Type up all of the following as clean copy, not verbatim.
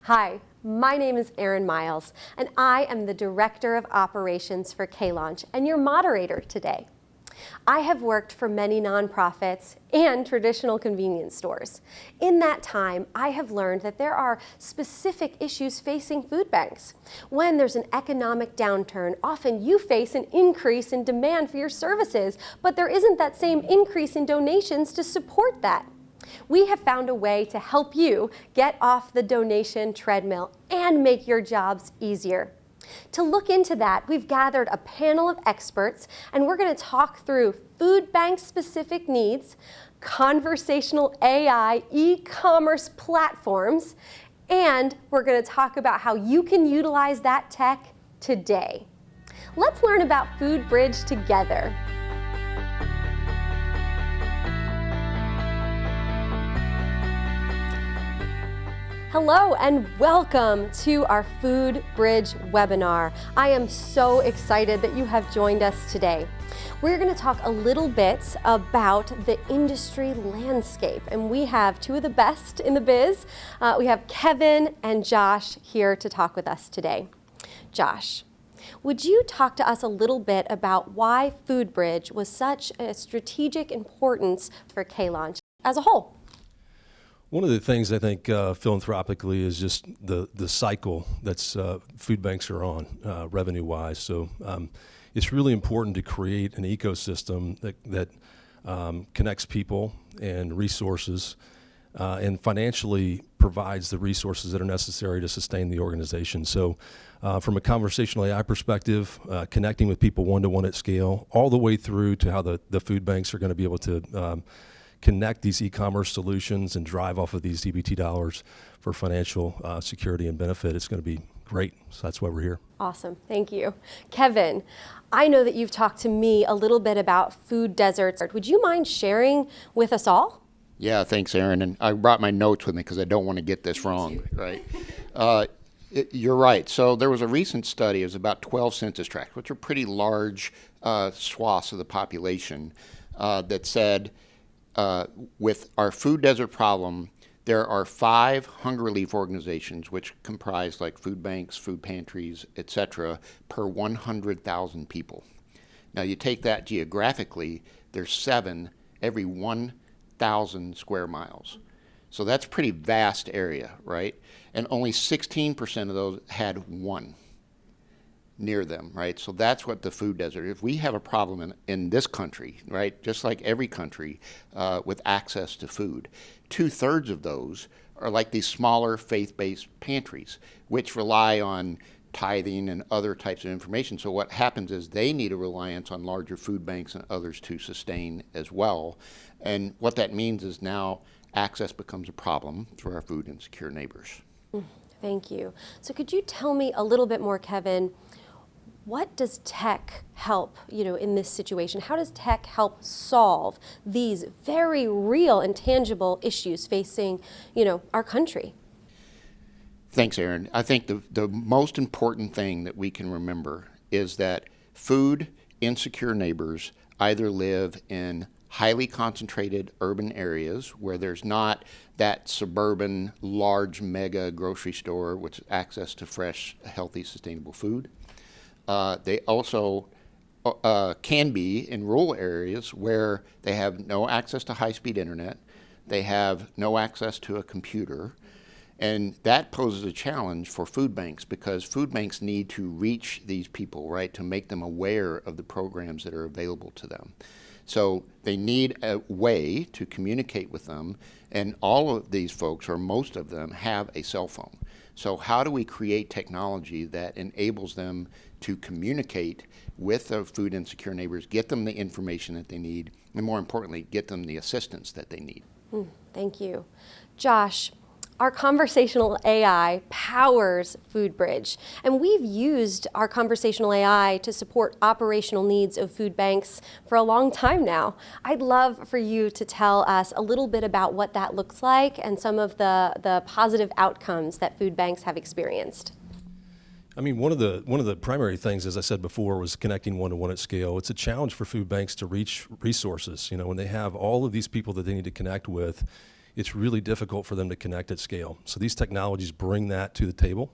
Hi, my name is Erin Miles, and I am the Director of Operations for K-Launch and your moderator today. I have worked for many nonprofits and traditional convenience stores. In that time, I have learned that there are specific issues facing food banks. When there's an economic downturn, often you face an increase in demand for your services, but there isn't that same increase in donations to support that. We have found a way to help you get off the donation treadmill and make your jobs easier. To look into that, we've gathered a panel of experts, and we're going to talk through food bank-specific needs, conversational AI e-commerce platforms, and we're going to talk about how you can utilize that tech today. Let's learn about FoodBridge together. Hello and welcome to our FoodBridge webinar. I am so excited that you have joined us today. We're going to talk a little bit about the industry landscape, and we have two of the best in the biz. We have Kevin and Josh here to talk with us today. Josh, would you talk to us a little bit about why FoodBridge was such a strategic importance for K-Launch as a whole? One of the things I think philanthropically is just the cycle that's food banks are on revenue-wise. So it's really important to create an ecosystem that connects people and resources and financially provides the resources that are necessary to sustain the organization. So from a conversational AI perspective, connecting with people one-to-one at scale, all the way through to how the food banks are going to be able to connect these e-commerce solutions and drive off of these EBT dollars for financial security and benefit. It's going to be great. So that's why we're here. Awesome. Thank you. Kevin, I know that you've talked to me a little bit about food deserts. Would you mind sharing with us all? Yeah, thanks, Erin. And I brought my notes with me because I don't want to get this wrong, right? You're right. So there was a recent study. It was about 12 census tracts, which are pretty large swaths of the population, that said, with our food desert problem, there are 5 hunger relief organizations, which comprise like food banks, food pantries, etc., per 100,000 people. Now you take that geographically, there's 7 every 1,000 square miles. So that's a pretty vast area, right? And only 16% of those had one near them, right? So that's what the food desert. If we have a problem in this country, right, just like every country, with access to food, 2/3 of those are like these smaller faith-based pantries, which rely on tithing and other types of information. So what happens is they need a reliance on larger food banks and others to sustain as well. And what that means is now access becomes a problem for our food insecure neighbors. Thank you. So could you tell me a little bit more, Kevin, what does tech help, in this situation? How does tech help solve these very real and tangible issues facing, our country? Thanks, Erin. I think the most important thing that we can remember is that food insecure neighbors either live in highly concentrated urban areas where there's not that suburban large mega grocery store with access to fresh, healthy, sustainable food. They also can be in rural areas where they have no access to high-speed internet, they have no access to a computer, and that poses a challenge for food banks because food banks need to reach these people, right, to make them aware of the programs that are available to them. So they need a way to communicate with them, and all of these folks, or most of them, have a cell phone. So how do we create technology that enables them to communicate with their food insecure neighbors, get them the information that they need, and more importantly, get them the assistance that they need? Thank you. Josh, our conversational AI powers FoodBridge, and we've used our conversational AI to support operational needs of food banks for a long time now. I'd love for you to tell us a little bit about what that looks like and some of the positive outcomes that food banks have experienced. I mean, one of the primary things, as I said before, was connecting one-to-one at scale. It's a challenge for food banks to reach resources. When they have all of these people that they need to connect with, it's really difficult for them to connect at scale. So these technologies bring that to the table.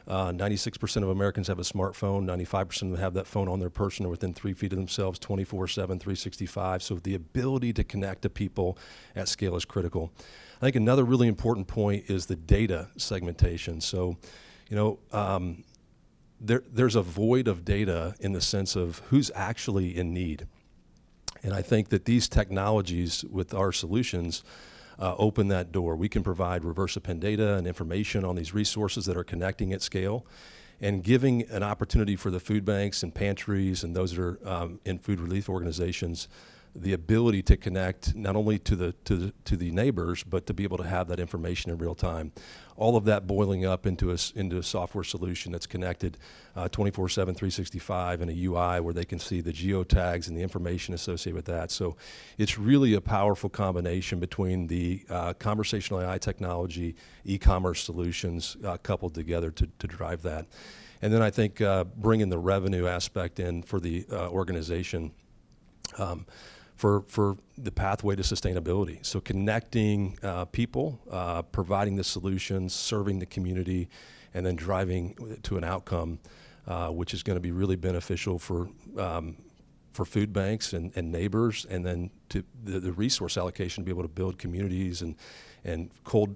96% of Americans have a smartphone. 95% of them have that phone on their person or within 3 feet of themselves, 24/7, 365. So the ability to connect to people at scale is critical. I think another really important point is the data segmentation. So, there's a void of data in the sense of who's actually in need. And I think that these technologies with our solutions open that door. We can provide reverse append data and information on these resources that are connecting at scale, and giving an opportunity for the food banks and pantries and those that are in food relief organizations the ability to connect not only to the neighbors, but to be able to have that information in real time. All of that boiling up into a software solution that's connected 24/7, 365 in a UI where they can see the geotags and the information associated with that. So it's really a powerful combination between the conversational AI technology, e-commerce solutions coupled together to drive that. And then I think bringing the revenue aspect in for the organization for the pathway to sustainability. So connecting people, providing the solutions, serving the community, and then driving to an outcome which is going to be really beneficial for food banks and neighbors, and then to the resource allocation to be able to build communities and cold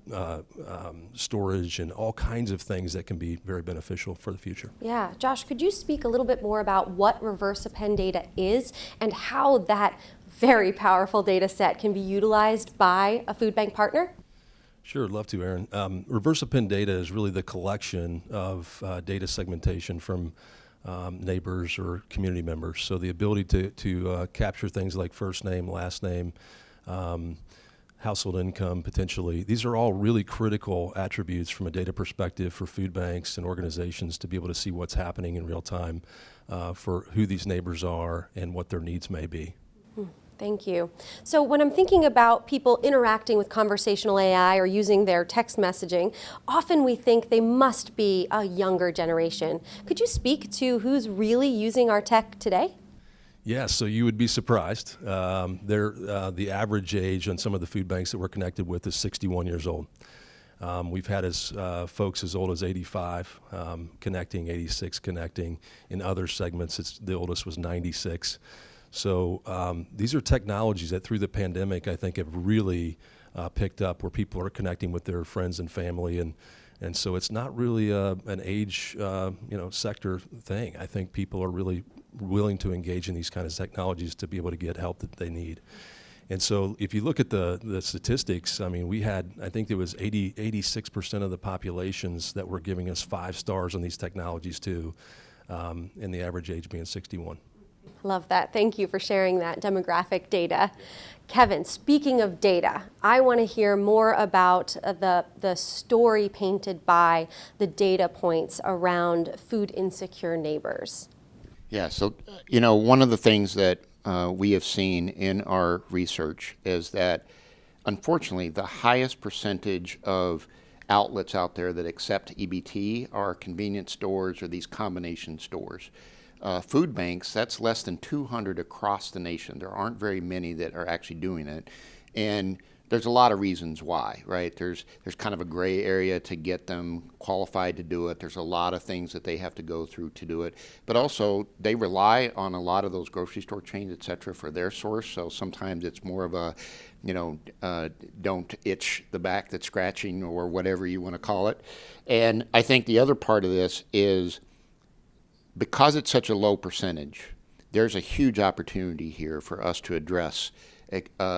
storage and all kinds of things that can be very beneficial for the future. Yeah, Josh, could you speak a little bit more about what reverse append data is and how that very powerful data set can be utilized by a food bank partner? Sure, I'd love to, Aaron. Reverse append data is really the collection of data segmentation from neighbors or community members. So the ability to capture things like first name, last name, household income, potentially. These are all really critical attributes from a data perspective for food banks and organizations to be able to see what's happening in real time for who these neighbors are and what their needs may be. Thank you. So when I'm thinking about people interacting with conversational AI or using their text messaging, often we think they must be a younger generation. Could you speak to who's really using our tech today? Yeah, so you would be surprised. The average age on some of the food banks that we're connected with is 61 years old. We've had folks as old as 85 connecting, 86 connecting. In other segments, the oldest was 96. So these are technologies that through the pandemic, I think, have really picked up, where people are connecting with their friends and family. And so it's not really an age sector thing. I think people are really willing to engage in these kinds of technologies to be able to get help that they need. And so if you look at the statistics, I mean, we had, I think there was 86% of the populations that were giving us 5 stars on these technologies too, and the average age being 61. Love that. Thank you for sharing that demographic data. Kevin, speaking of data, I want to hear more about the story painted by the data points around food insecure neighbors. Yeah, so, one of the things that we have seen in our research is that, unfortunately, the highest percentage of outlets out there that accept EBT are convenience stores or these combination stores. Food banks, that's less than 200 across the nation. There aren't very many that are actually doing it. And there's a lot of reasons why, right? There's kind of a gray area to get them qualified to do it. There's a lot of things that they have to go through to do it. But also, they rely on a lot of those grocery store chains, et cetera, for their source. So sometimes it's more of a, don't itch the back that's scratching, or whatever you want to call it. And I think the other part of this is, because it's such a low percentage, there's a huge opportunity here for us to address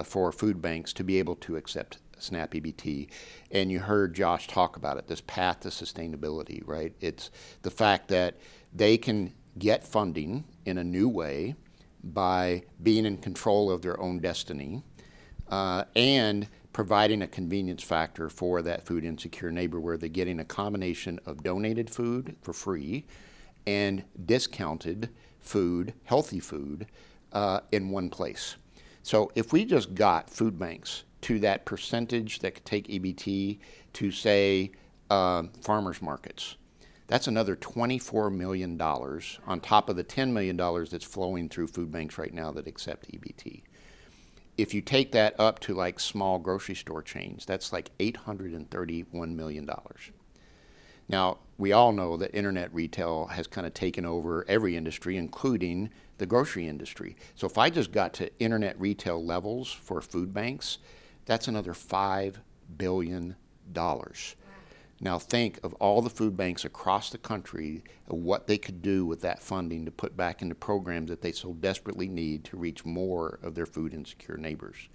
for food banks to be able to accept SNAP EBT. And you heard Josh talk about it, this path to sustainability, right? It's the fact that they can get funding in a new way by being in control of their own destiny and providing a convenience factor for that food insecure neighbor, where they're getting a combination of donated food for free and discounted food, healthy food, in one place. So if we just got food banks to that percentage that could take EBT to, say, farmers markets, that's another $24 million on top of the $10 million that's flowing through food banks right now that accept EBT. If you take that up to like small grocery store chains, that's like $831 million. Now, we all know that internet retail has kind of taken over every industry, including the grocery industry. So if I just got to internet retail levels for food banks, that's another $5 billion. Now think of all the food banks across the country, what they could do with that funding to put back into programs that they so desperately need to reach more of their food insecure neighbors.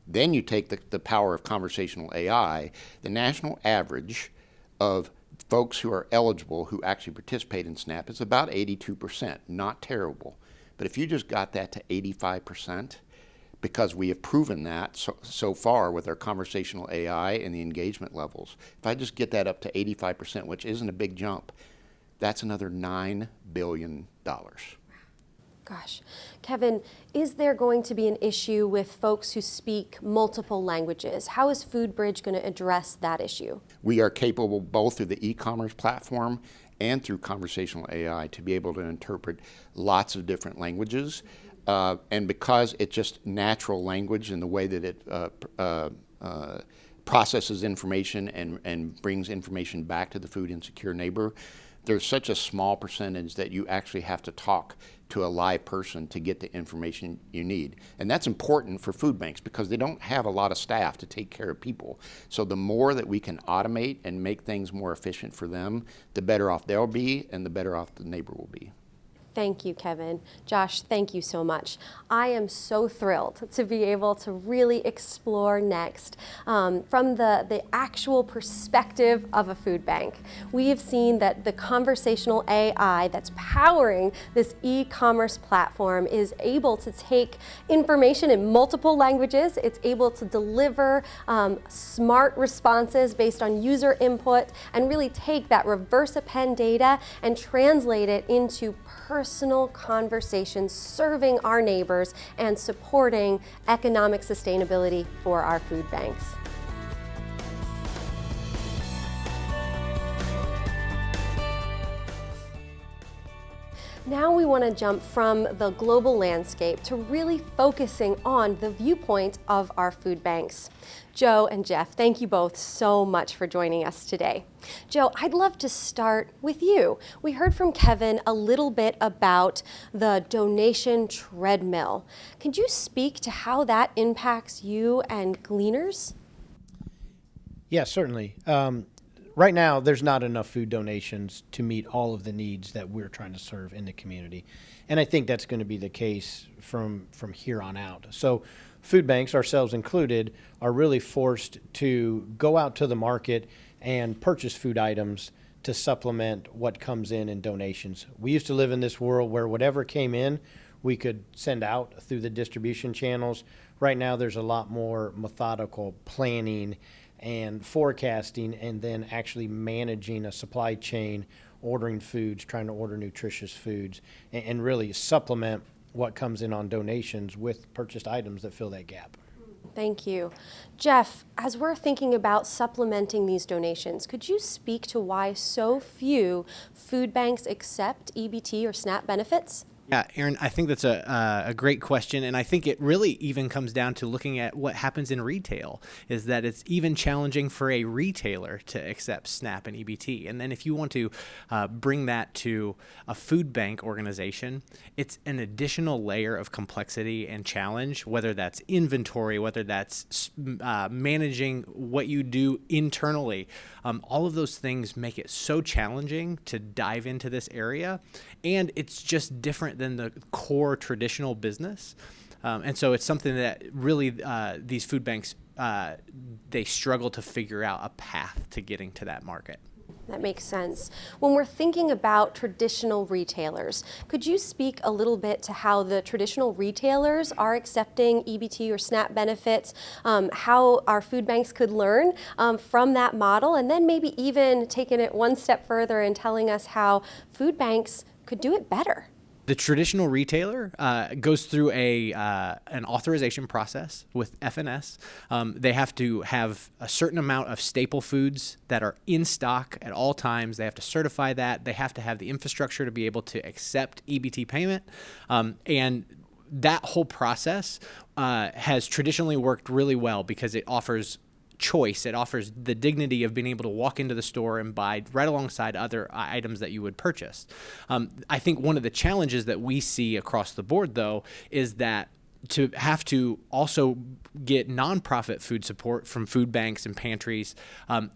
Then you take the power of conversational AI. The national average of folks who are eligible who actually participate in SNAP is about 82%, not terrible. But if you just got that to 85%, because we have proven that so far with our conversational AI and the engagement levels, if I just get that up to 85%, which isn't a big jump, that's another $9 billion. Gosh. Kevin, is there going to be an issue with folks who speak multiple languages? How is FoodBridge going to address that issue? We are capable both through the e-commerce platform and through conversational AI to be able to interpret lots of different languages. And because it's just natural language in the way that it processes information and brings information back to the food insecure neighbor, there's such a small percentage that you actually have to talk to a live person to get the information you need. And that's important for food banks because they don't have a lot of staff to take care of people. So the more that we can automate and make things more efficient for them, the better off they'll be and the better off the neighbor will be. Thank you, Kevin. Josh, thank you so much. I am so thrilled to be able to really explore next from the actual perspective of a food bank. We have seen that the conversational AI that's powering this e-commerce platform is able to take information in multiple languages. It's able to deliver smart responses based on user input and really take that reverse append data and translate it into personal conversations serving our neighbors and supporting economic sustainability for our food banks. Now we want to jump from the global landscape to really focusing on the viewpoint of our food banks. Joe and Jeff, thank you both so much for joining us today. Joe, I'd love to start with you. We heard from Kevin a little bit about the donation treadmill. Could you speak to how that impacts you and gleaners? Yeah, certainly. Right now, there's not enough food donations to meet all of the needs that we're trying to serve in the community. And I think that's going to be the case from here on out. So food banks, ourselves included, are really forced to go out to the market and purchase food items to supplement what comes in donations. We used to live in this world where whatever came in, we could send out through the distribution channels. Right now, there's a lot more methodical planning and forecasting, and then actually managing a supply chain, ordering foods, trying to order nutritious foods, and really supplement what comes in on donations with purchased items that fill that gap. Thank you. Jeff, as we're thinking about supplementing these donations, could you speak to why so few food banks accept EBT or SNAP benefits? Yeah, Aaron, I think that's a great question, and I think it really even comes down to looking at what happens in retail, is that it's even challenging for a retailer to accept SNAP and EBT. And then if you want to bring that to a food bank organization, it's an additional layer of complexity and challenge, whether that's inventory, whether that's managing what you do internally. All of those things make it so challenging to dive into this area, and it's just different than the core traditional business. And so it's something that really these food banks, they struggle to figure out a path to getting to that market. That makes sense. When we're thinking about traditional retailers, could you speak a little bit to how the traditional retailers are accepting EBT or SNAP benefits, how our food banks could learn from that model, and then maybe even taking it one step further and telling us how food banks could do it better? The traditional retailer goes through an authorization process with FNS. They have to have a certain amount of staple foods that are in stock at all times. They have to certify that. They have to have the infrastructure to be able to accept EBT payment. And that whole process has traditionally worked really well because it offers choice. It offers the dignity of being able to walk into the store and buy right alongside other items that you would purchase. I think one of the challenges that we see across the board, though, is that to have to also get nonprofit food support from food banks and pantries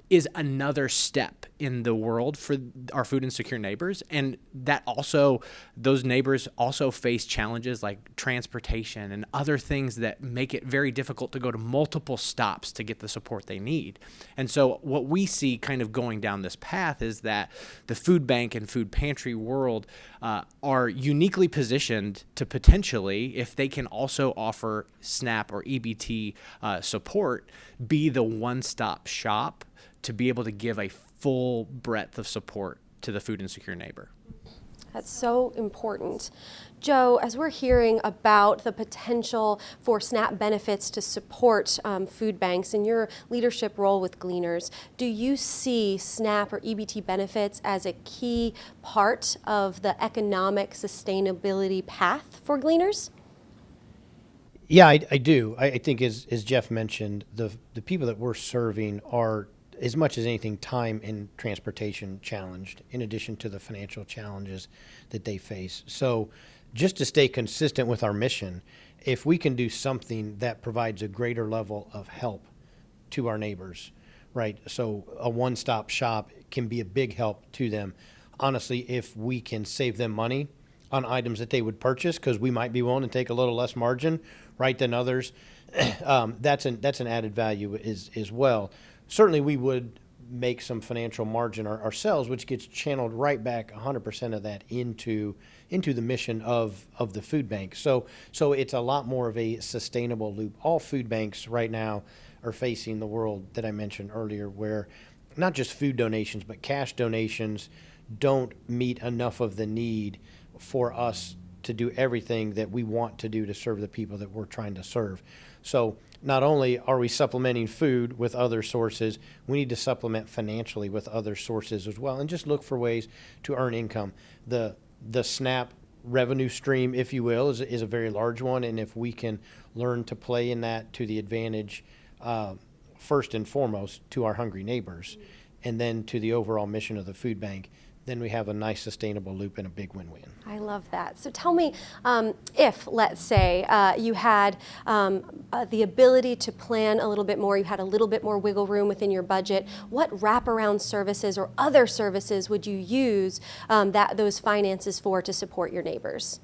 is another step in the world for our food insecure neighbors. And that also, those neighbors also face challenges like transportation and other things that make it very difficult to go to multiple stops to get the support they need. And so what we see kind of going down this path is that the food bank and food pantry world are uniquely positioned to potentially, if they can also offer SNAP or EBT support, be the one-stop shop to be able to give a full breadth of support to the food insecure neighbor. That's so important. Joe, as we're hearing about the potential for SNAP benefits to support food banks in your leadership role with Gleaners, do you see SNAP or EBT benefits as a key part of the economic sustainability path for Gleaners? Yeah, I do. I think as Jeff mentioned, the people that we're serving are, as much as anything, time and transportation challenged, in addition to the financial challenges that they face. So just to stay consistent with our mission, if we can do something that provides a greater level of help to our neighbors, right? So a one-stop shop can be a big help to them. Honestly, if we can save them money on items that they would purchase, because we might be willing to take a little less margin, right, than others, that's an added value as well. Certainly, we would make some financial margin ourselves, which gets channeled right back 100% of that into the mission of the food bank. So it's a lot more of a sustainable loop. All food banks right now are facing the world that I mentioned earlier, where not just food donations, but cash donations don't meet enough of the need for us to do everything that we want to do to serve the people that we're trying to serve. So not only are we supplementing food with other sources, we need to supplement financially with other sources as well, and just look for ways to earn income. The SNAP revenue stream, if you will, is a very large one, and if we can learn to play in that to the advantage, first and foremost, to our hungry neighbors, and then to the overall mission of the food bank, then we have a nice sustainable loop and a big win-win. I love that. So tell me, if, let's say, you had the ability to plan a little bit more, you had a little bit more wiggle room within your budget, what wraparound services or other services would you use those finances for to support your neighbors?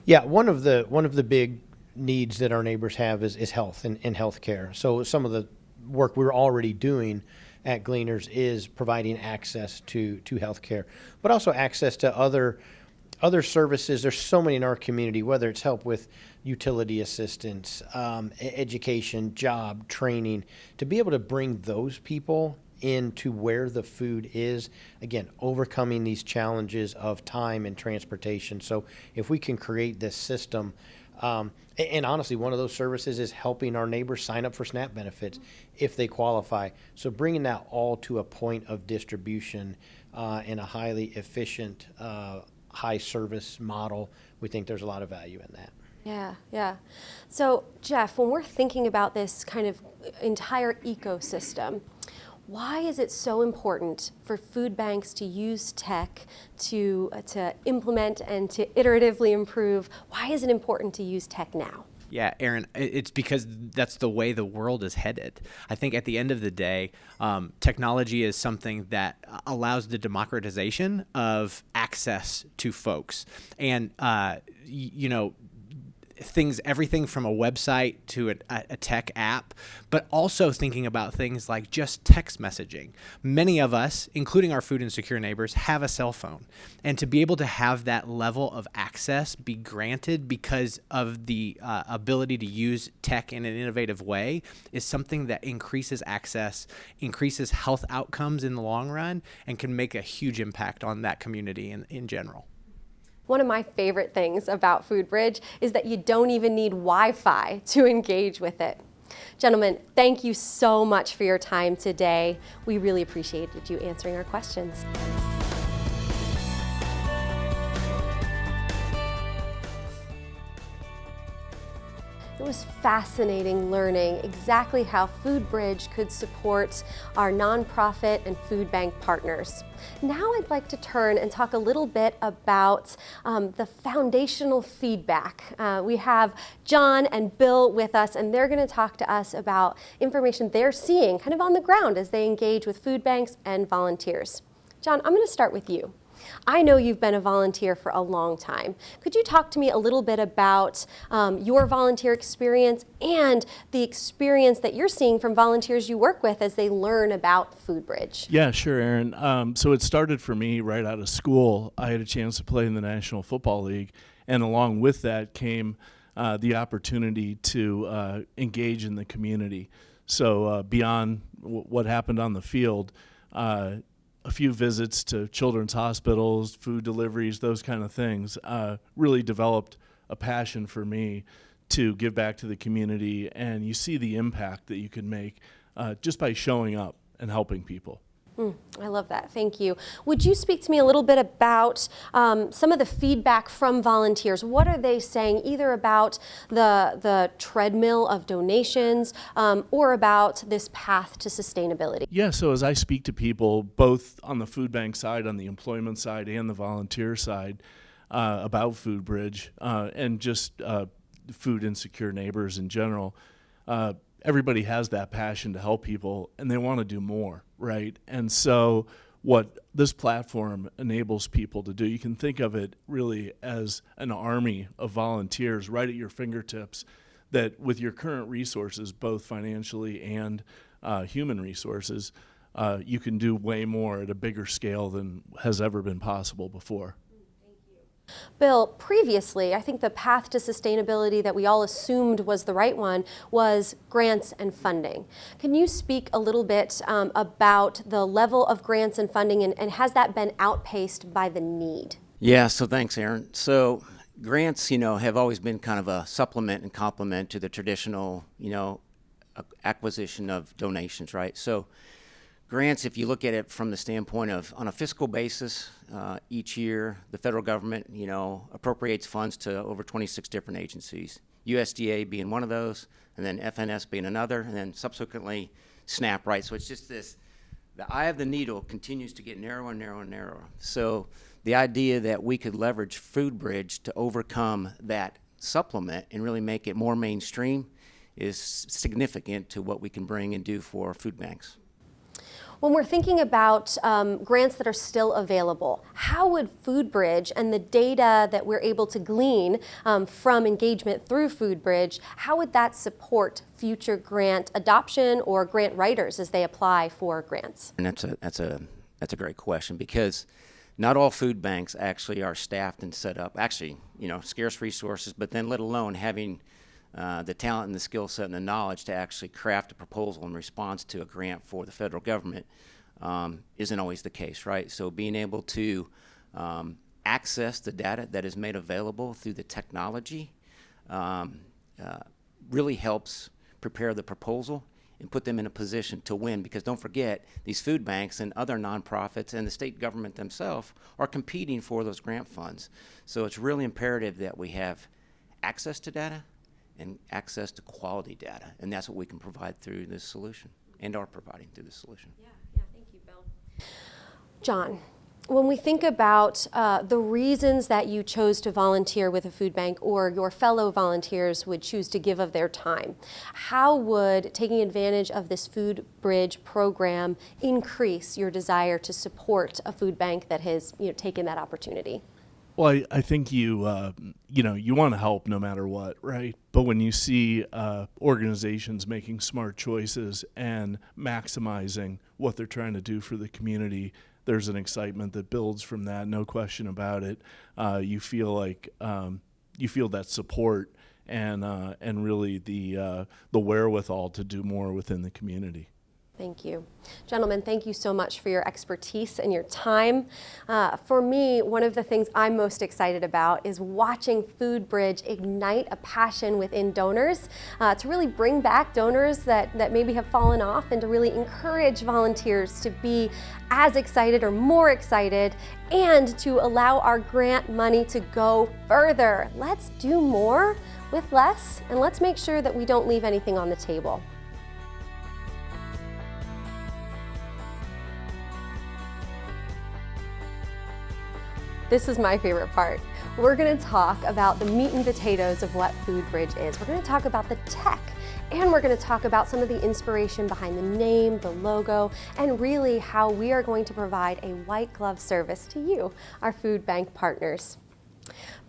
Yeah, one of the big needs that our neighbors have is health and healthcare. So some of the work we're already doing at Gleaners is providing access to healthcare, but also access to other services. There's so many in our community, whether it's help with utility assistance, education, job, training, to be able to bring those people into where the food is, again, overcoming these challenges of time and transportation. So if we can create this system, and honestly, one of those services is helping our neighbors sign up for SNAP benefits if they qualify. So bringing that all to a point of distribution in a highly efficient, high service model, we think there's a lot of value in that. Yeah. So Jeff, when we're thinking about this kind of entire ecosystem, why is it so important for food banks to use tech to implement and to iteratively improve? Why is it important to use tech now? Yeah, Aaron, it's because that's the way the world is headed. I think at the end of the day, technology is something that allows the democratization of access to folks. And, everything from a website to a tech app, but also thinking about things like just text messaging. Many of us, including our food insecure neighbors, have a cell phone. And to be able to have that level of access be granted because of the ability to use tech in an innovative way is something that increases access, increases health outcomes in the long run, and can make a huge impact on that community in general. One of my favorite things about FoodBridge is that you don't even need Wi-Fi to engage with it. Gentlemen, thank you so much for your time today. We really appreciated you answering our questions. was fascinating learning exactly how FoodBridge could support our nonprofit and food bank partners. Now I'd like to turn and talk a little bit about the foundational feedback. We have John and Bill with us, and they're going to talk to us about information they're seeing kind of on the ground as they engage with food banks and volunteers. John, I'm going to start with you. I know you've been a volunteer for a long time. Could you talk to me a little bit about your volunteer experience and the experience that you're seeing from volunteers you work with as they learn about FoodBridge? Yeah, sure, Aaron. So it started for me right out of school. I had a chance to play in the National Football League, and along with that came the opportunity to engage in the community. So beyond what happened on the field, a few visits to children's hospitals, food deliveries, those kind of things, really developed a passion for me to give back to the community. And you see the impact that you can make just by showing up and helping people. I love that. Thank you. Would you speak to me a little bit about some of the feedback from volunteers? What are they saying either about the treadmill of donations or about this path to sustainability? Yeah, so as I speak to people, both on the food bank side, on the employment side, and the volunteer side about FoodBridge and just food insecure neighbors in general, everybody has that passion to help people and they want to do more, right? And so what this platform enables people to do, you can think of it really as an army of volunteers right at your fingertips that with your current resources, both financially and human resources, you can do way more at a bigger scale than has ever been possible before. Bill, previously, I think the path to sustainability that we all assumed was the right one was grants and funding. Can you speak a little bit about the level of grants and funding, and has that been outpaced by the need? Yeah, so thanks, Aaron. So grants, have always been kind of a supplement and complement to the traditional, acquisition of donations, right? So grants, if you look at it from the standpoint of on a fiscal basis, each year the federal government, appropriates funds to over 26 different agencies, USDA being one of those, and then FNS being another, and then subsequently SNAP, right? So it's just this, the eye of the needle continues to get narrower and narrower and narrower. So the idea that we could leverage FoodBridge to overcome that supplement and really make it more mainstream is significant to what we can bring and do for food banks. When we're thinking about grants that are still available, how would FoodBridge and the data that we're able to glean from engagement through FoodBridge, how would that support future grant adoption or grant writers as they apply for grants? And that's a great question, because not all food banks actually are staffed and set up. Actually, scarce resources, but then let alone having the talent and the skill set and the knowledge to actually craft a proposal in response to a grant for the federal government isn't always the case, right? So being able to access the data that is made available through the technology really helps prepare the proposal and put them in a position to win, because don't forget, these food banks and other nonprofits and the state government themselves are competing for those grant funds. So it's really imperative that we have access to data and access to quality data, and that's what we can provide through this solution and are providing through this solution. Yeah, thank you, Bill. John, when we think about the reasons that you chose to volunteer with a food bank or your fellow volunteers would choose to give of their time, how would taking advantage of this FoodBridge program increase your desire to support a food bank that has taken that opportunity? Well, I think you want to help no matter what, right? But when you see organizations making smart choices and maximizing what they're trying to do for the community, there's an excitement that builds from that, no question about it. You feel like you feel that support and really the wherewithal to do more within the community. Thank you. Gentlemen, thank you so much for your expertise and your time. For me, one of the things I'm most excited about is watching FoodBridge ignite a passion within donors to really bring back donors that maybe have fallen off, and to really encourage volunteers to be as excited or more excited, and to allow our grant money to go further. Let's do more with less, and let's make sure that we don't leave anything on the table. This is my favorite part. We're going to talk about the meat and potatoes of what FoodBridge is. We're going to talk about the tech, and we're going to talk about some of the inspiration behind the name, the logo, and really how we are going to provide a white glove service to you, our food bank partners.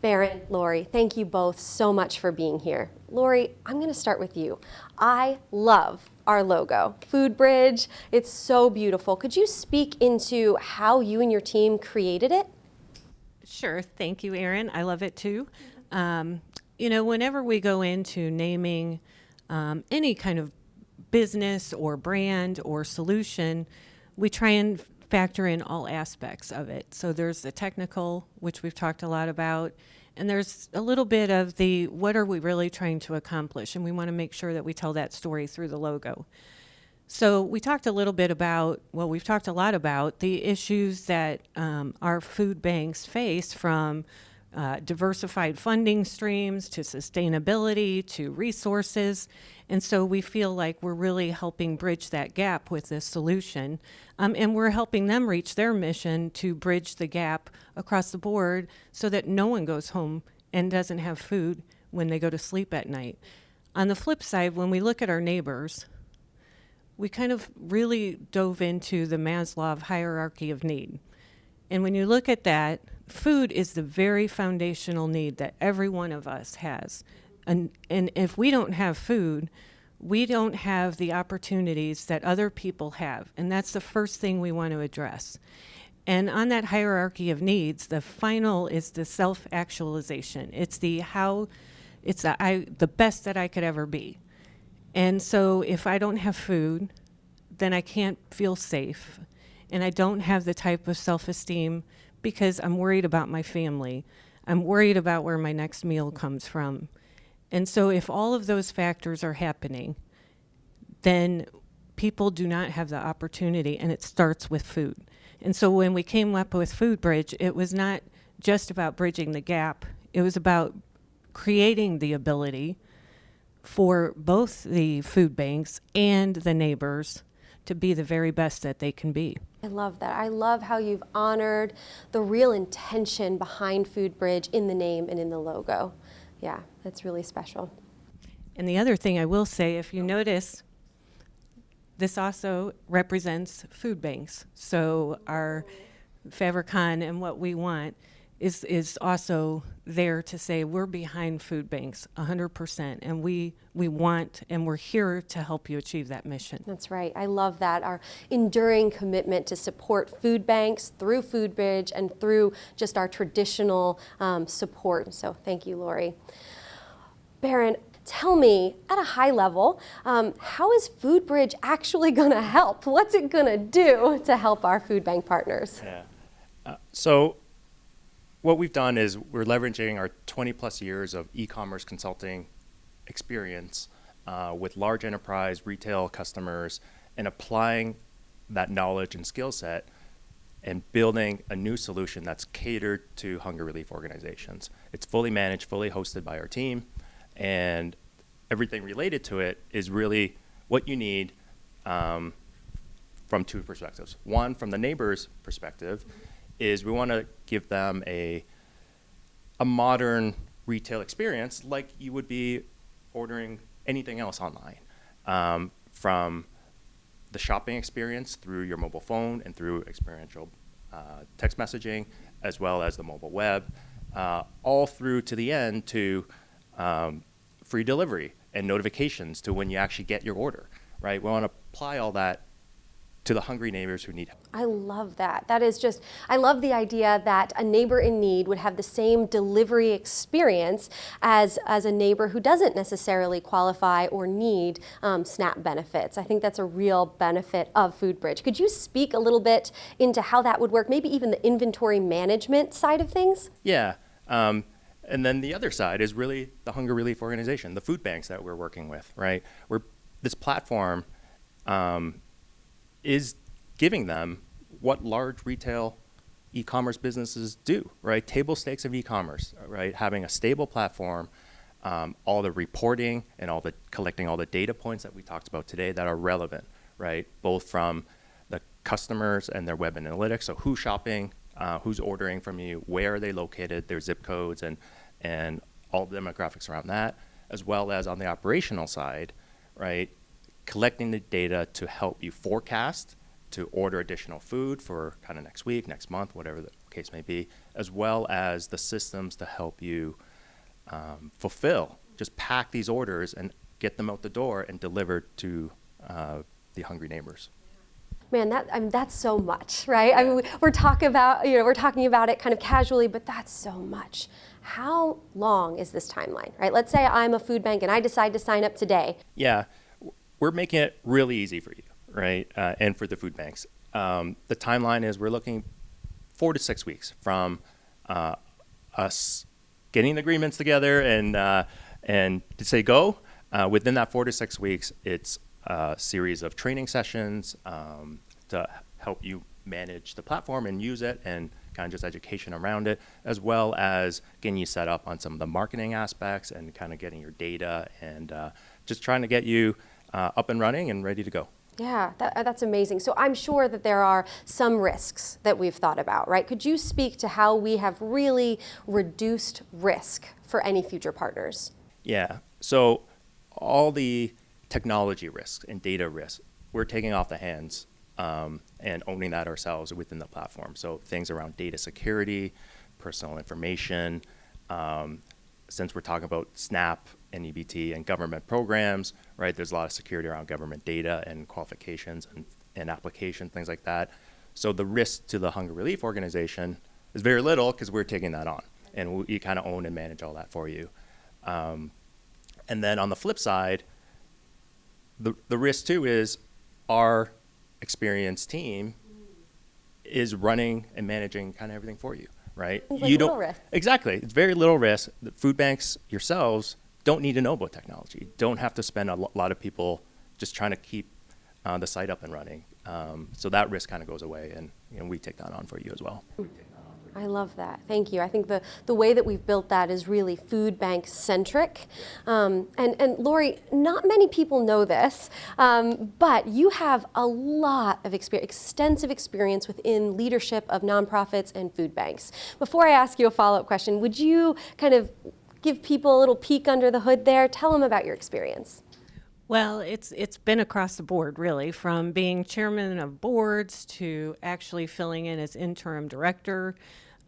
Baron, Lori, thank you both so much for being here. Lori, I'm going to start with you. I love our logo, FoodBridge. It's so beautiful. Could you speak into how you and your team created it? Sure. Thank you, Erin. I love it too. Whenever we go into naming any kind of business or brand or solution, we try and factor in all aspects of it. So there's the technical, which we've talked a lot about, and there's a little bit of the what are we really trying to accomplish, and we want to make sure that we tell that story through the logo. So we talked a little bit about, well, we've talked a lot about the issues that our food banks face, from diversified funding streams to sustainability to resources. And so we feel like we're really helping bridge that gap with this solution. And we're helping them reach their mission to bridge the gap across the board so that no one goes home and doesn't have food when they go to sleep at night. On the flip side, when we look at our neighbors, we kind of really dove into the Maslow hierarchy of need. And when you look at that, food is the very foundational need that every one of us has. And if we don't have food, we don't have the opportunities that other people have. And that's the first thing we want to address. And on that hierarchy of needs, the final is the self-actualization. It's the best that I could ever be. And so if I don't have food, then I can't feel safe, and I don't have the type of self-esteem because I'm worried about my family. I'm worried about where my next meal comes from. And so if all of those factors are happening, then people do not have the opportunity, and it starts with food. And so when we came up with FoodBridge, it was not just about bridging the gap. It was about creating the ability for both the food banks and the neighbors to be the very best that they can be. I love that. I love how you've honored the real intention behind FoodBridge in the name and in the logo. Yeah, that's really special. And the other thing I will say, if you notice, this also represents food banks. So our Fabricon and what we want is also there to say we're behind food banks 100%, and we want and we're here to help you achieve that mission. That's right. I love that. Our enduring commitment to support food banks through FoodBridge and through just our traditional support. So thank you, Lori. Baron, tell me, at a high level, how is FoodBridge actually going to help? What's it going to do to help our food bank partners? Yeah. So what we've done is we're leveraging our 20 plus years of e-commerce consulting experience with large enterprise retail customers, and applying that knowledge and skill set and building a new solution that's catered to hunger relief organizations. It's fully managed, fully hosted by our team, and everything related to it is really what you need from two perspectives. One, from the neighbor's perspective, is we want to give them a modern retail experience like you would be ordering anything else online, from the shopping experience through your mobile phone and through experiential text messaging, as well as the mobile web, all through to the end to free delivery and notifications to when you actually get your order, right? We want to apply all that to the hungry neighbors who need help. I love that. That is just, I love the idea that a neighbor in need would have the same delivery experience as a neighbor who doesn't necessarily qualify or need SNAP benefits. I think that's a real benefit of FoodBridge. Could you speak a little bit into how that would work, maybe even the inventory management side of things? Yeah. And then the other side is really the hunger relief organization, the food banks that we're working with, right? This platform is giving them what large retail e-commerce businesses do, right? Table stakes of e-commerce, right? Having a stable platform, all the reporting and collecting all the data points that we talked about today that are relevant, right? Both from the customers and their web analytics, so who's shopping, who's ordering from you, where are they located, their zip codes, and all the demographics around that, as well as on the operational side, right? Collecting the data to help you forecast, to order additional food for kind of next week, next month, whatever the case may be, as well as the systems to help you fulfill, just pack these orders and get them out the door and delivered to the hungry neighbors. Man, that's so much, right? I mean, we're talking about it kind of casually, but that's so much. How long is this timeline, right? Let's say I'm a food bank and I decide to sign up today. Yeah, we're making it really easy for you, right? And for the food banks. The timeline is we're looking 4 to 6 weeks from us getting agreements together and to say go. Within that 4 to 6 weeks, it's a series of training sessions to help you manage the platform and use it, and kind of just education around it, as well as getting you set up on some of the marketing aspects and kind of getting your data and just trying to get you up and running and ready to go. Yeah, that's amazing. So I'm sure that there are some risks that we've thought about, right? Could you speak to how we have really reduced risk for any future partners? Yeah, so all the technology risks and data risks, we're taking off the hands and owning that ourselves within the platform. So things around data security, personal information, since we're talking about SNAP and EBT and government programs, right, there's a lot of security around government data and qualifications and application, things like that. So the risk to the hunger relief organization is very little because we're taking that on, and we kind of own and manage all that for you. And then on the flip side, the risk too is our experienced team is running and managing kind of everything for you, right? Like you little risk. Exactly. It's very little risk. The food banks yourselves don't need to know about technology. Don't have to spend a lot of people just trying to keep the site up and running. So that risk kind of goes away, and we take that on for you as well. I love that. Thank you. I think the way that we've built that is really food bank centric. And Lori, not many people know this, but you have a lot of extensive experience within leadership of nonprofits and food banks. Before I ask you a follow-up question, would you kind of give people a little peek under the hood there? Tell them about your experience. Well, it's been across the board, really, from being chairman of boards to actually filling in as interim director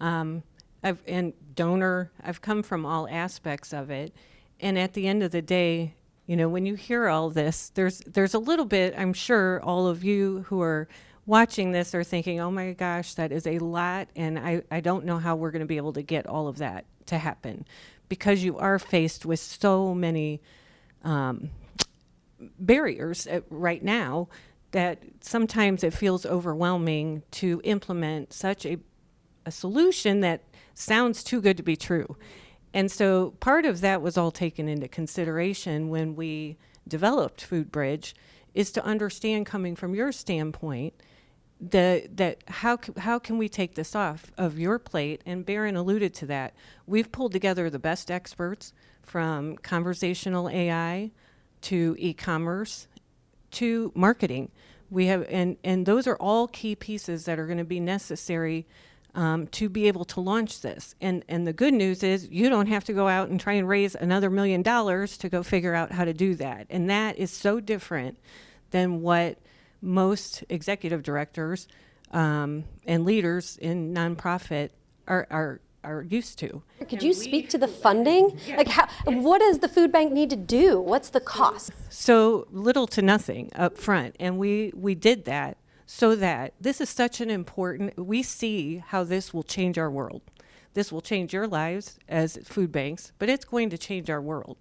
and donor. I've come from all aspects of it. And at the end of the day, you know, when you hear all this, there's a little bit, I'm sure all of you who are watching this are thinking, oh my gosh, that is a lot. And I don't know how we're going to be able to get all of that to happen, because you are faced with so many barriers right now that sometimes it feels overwhelming to implement such a solution that sounds too good to be true. And so part of that was all taken into consideration when we developed FoodBridge, is to understand, coming from your standpoint, that how can we take this off of your plate? And Barron alluded to that. We've pulled together the best experts from conversational AI to e-commerce to marketing. We have, and those are all key pieces that are going to be necessary to be able to launch this. And the good news is you don't have to go out and try and raise another $1 million to go figure out how to do that. And that is so different than what most executive directors and leaders in nonprofit are used to. Could you speak to the funding? Like, what does the food bank need to do? What's the cost? So little to nothing up front, and we did that so that this is such an important, we see how this will change our world. This will change your lives as food banks, but it's going to change our world.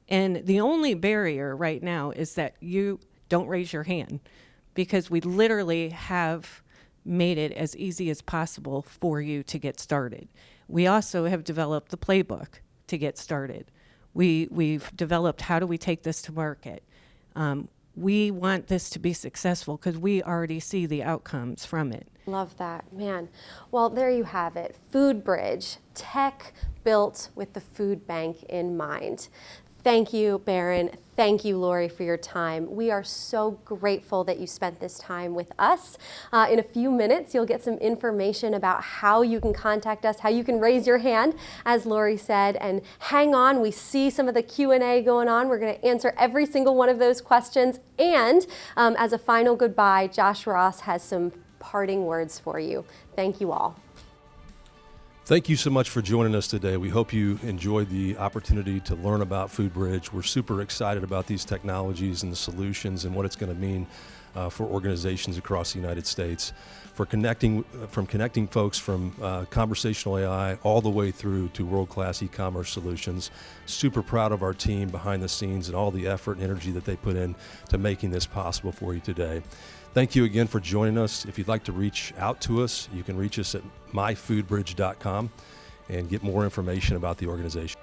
And the only barrier right now is that you don't raise your hand, because we literally have made it as easy as possible for you to get started. We also have developed the playbook to get started. We've developed how do we take this to market. We want this to be successful because we already see the outcomes from it. Love that, man. Well, there you have it. FoodBridge, tech built with the food bank in mind. Thank you, Baron. Thank you, Lori, for your time. We are so grateful that you spent this time with us. In a few minutes, you'll get some information about how you can contact us, how you can raise your hand, as Lori said. And hang on, we see some of the Q&A going on. We're going to answer every single one of those questions. And as a final goodbye, Josh Ross has some parting words for you. Thank you all. Thank you so much for joining us today. We hope you enjoyed the opportunity to learn about FoodBridge. We're super excited about these technologies and the solutions and what it's going to mean for organizations across the United States. From connecting folks from conversational AI all the way through to world-class e-commerce solutions. Super proud of our team behind the scenes and all the effort and energy that they put in to making this possible for you today. Thank you again for joining us. If you'd like to reach out to us, you can reach us at myfoodbridge.com and get more information about the organization.